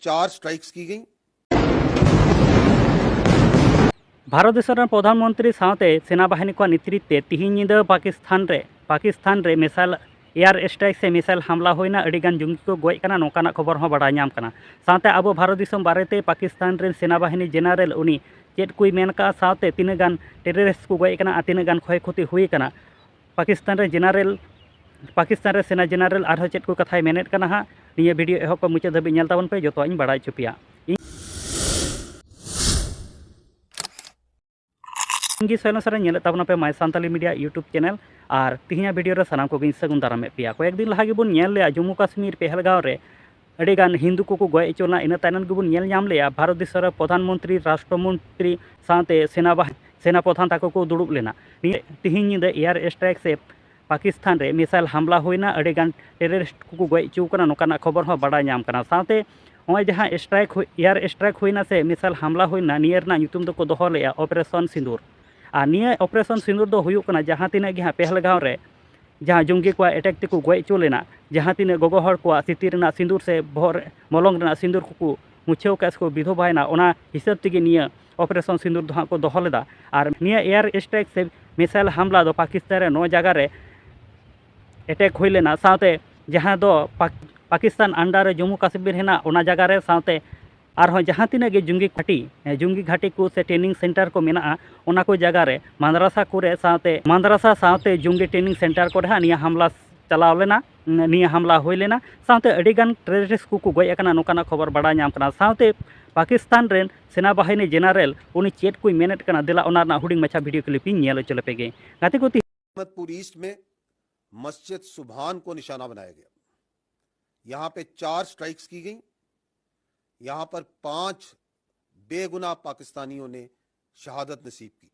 4 strikes की गई। भारत देशर प्रधानमंत्री साथे सेना बाहिनी को नेतृत्व तिहिन निदा पाकिस्तान रे मिसाइल एयर स्ट्राइक से मिसाइल हमला होना अड़ीगान जुंगी को गज कना नोकाना खबर हो बड़ा नाम कना साथे अब भारत दिसम बारेते पाकिस्तान रे सेना बाहिनी जेनरल उनी चेत कोई मेनका साथे तीनगान टेररिस्ट को गज कना तीनगान क्षय क्षति हुई कना पाकिस्तान रे सेना जेनरल आर चेत को कथाय मेनेट कना हा निया वीडियो एहब को मुचाद धाबी नेल ताबन पे जतो इन बड़ा चुपिया इंगी सैलेंसर नेले ताबना पे my Santali media YouTube channel और तिहिना वीडियो रे सानाम को सगुन दारामे पे कयेक दिन लहा गेबुन नेल ले जम्मू काश्मीर पहलगांव रे अड़ीगान हिंदू को गज चोना इन तायनम गेबुन नेल नाम ले भारत देशर प्रधानमंत्री राष्ट्रमंत्री साथे सेना प्रधान ताको को दुड़ुब लेना तिहिन निदा एयर स्ट्राइक से पाकिस्तान रे मिसाइल हमला होना अड़ीगान टेररिस्ट को गज चुकना नोकाना खबर हो बड़ा नाम कना साथे हमें जहाँ एयर स्ट्राइक होना से मिसाइल हमला होना नियर ना ᱧᱩᱛᱩᱢ दो को दोहो ले ऑपरेशन सिंदूर और निया ऑपरेशन सिंदूर दो हुयुक कना जहाँ तीना गे पहलगांव रे जहाँ जुंगी को अटैक तेको गज चो लेना जहाँ तीना गोगो हर को सिती रेना सिंदूर से बहर मलंग रेना सिंदूर को मुछाव का को विधोबायना ओना हिसाब तेगे निया ऑपरेशन सिंदूर दो को दोहो लेदा और निया एयर स्ट्राइक से मिसाइल हमला दो पाकिस्तान रे 9 जगह रे अटैक हुई लेना साथे जहाँ दो पाकिस्तान अंडर जम्मू काश्मीर हेना ओना जगह रे साथे आरहों जहाँ तीना गे जुंगी घाटी को से ट्रेनिंग सेंटर को मेना ओना को जगह रे माद्रासा साथे जुंगी ट्रेनिंग सेंटर को निया हमला चलाव लेना निया हमला हुई लेना साथे अड़ीगान टेररिस्ट को गज अकना नोकाना खबर बड़ा नाम कना साथे पाकिस्तान रेन सेना बाहिनी जेनरल उनी चेत कोई मेनेट कना दिला ओना ना हुडिंग मछा वीडियो क्लिप नेल चले पेगे गाते को अहमदपुर ईस्ट में मस्जिद सुभान को निशाना बनाया गया। यहाँ पे 4 स्ट्राइक्स की गई। यहाँ पर 5 बेगुनाह पाकिस्तानियों ने शहादत नसीब की।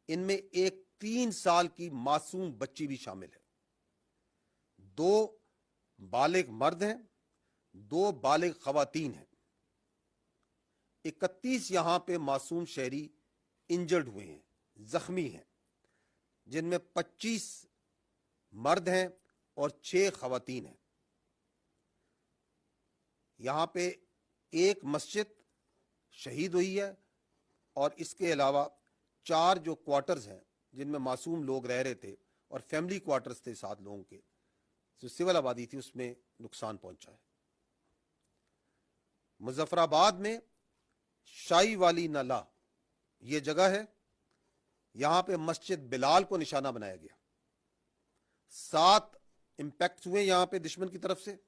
इनमें एक 3 साल की मासूम बच्ची भी शामिल है। 2 बालिग मर्द हैं, 2 बालिग खवातीन हैं। 31 यहाँ पे मासूम शहरी इंजर्ड हुए हैं, जख्मी हैं, जिनमें 25 मर्द हैं और 6 खवातीन हैं। यहाँ पे एक मस्जिद शहीद हुई है और इसके अलावा 4 जो क्वार्टर्स हैं जिनमें मासूम लोग रह रहे थे और फैमिली क्वार्टर्स थे 7 लोगों के, जो सिविल आबादी थी, उसमें नुकसान पहुंचा है। मुजफ्फराबाद में शाही वाली नाला ये जगह है, यहाँ पे मस्जिद बिलाल को निशाना बनाया गया। 7 इंपैक्ट हुए यहाँ पे दुश्मन की तरफ से,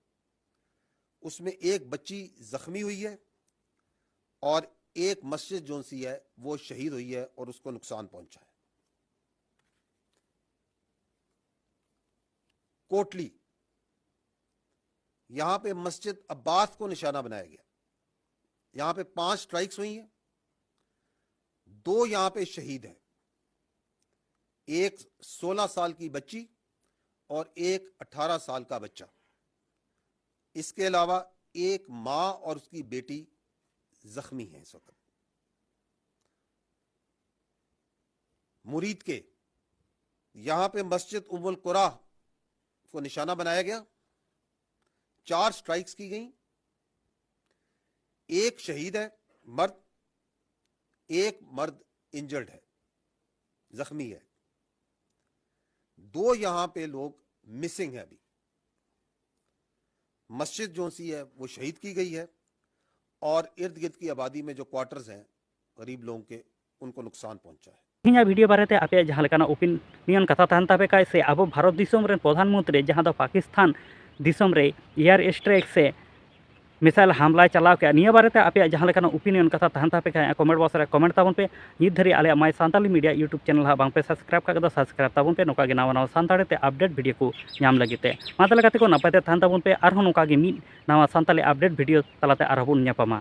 उसमें एक बच्ची जख्मी हुई है और एक मस्जिद जो सी है वो शहीद हुई है और उसको नुकसान पहुंचा है। कोटली, यहां पे मस्जिद अब्बास को निशाना बनाया गया। यहां पे 5 स्ट्राइक्स हुई हैं, 2 यहां पे शहीद हैं, एक 16 साल की बच्ची और एक 18 साल का बच्चा। इसके अलावा एक मां और उसकी बेटी जख्मी है इस वक्त। मुरीद के यहां पे मस्जिद उम्मुल कुरा को निशाना बनाया गया। 4 स्ट्राइक्स की गई। एक शहीद है मर्द, एक मर्द इंजर्ड है, जख्मी है। 2 यहां पे लोग मिसिंग है। अभी मस्जिद जो सी है वो शहीद की गई है और इर्द गिर्द की आबादी में जो क्वार्टर्स हैं गरीब लोगों के, उनको नुकसान पहुंचा है। ᱤᱧᱟᱹᱜ ᱵᱷᱤᱰᱤᱭᱳ ᱵᱟᱨᱮᱛᱮ ᱟᱯᱮᱭᱟᱜ ᱡᱟᱦᱟᱸ ᱞᱮᱠᱟᱱᱟᱜ ᱚᱯᱤᱱᱤᱭᱚᱱ ᱠᱟᱛᱷᱟ ᱛᱟᱦᱮᱱ ᱛᱟᱯᱮ ᱠᱷᱟᱡ ᱥᱮ ᱟᱵᱚ ᱵᱷᱟᱨᱚᱛ ᱫᱤᱥᱚᱢ ᱨᱮᱱ ᱯᱨᱚᱫᱷᱟᱱ ᱢᱚᱱᱛᱨᱤ ᱡᱟᱦᱟᱸ ᱫᱚ ᱯᱟकिस्तान दिसम रे एयर स्ट्राइक से मिसाइल हमला चलाव के निया बारेते आपे जहाँ लेकाना ओपिनियन कथा तहन तापे खाय कमेंट बॉक्स रे कमेंट ताबन पे नित धरी आले my Santali media YouTube channel हा बांग पे सब्सक्राइब का सब्सक्राइब ताबन पे नोका गे नावा नावा सांताली ते अपडेट वीडियो को नाम लगिते मा तले काते को नपाते तहन ताबन पे आरहो नोका गे मी नावा सांताली अपडेट वीडियो तलाते आरहोबन ᱧᱟᱯᱟᱢᱟ।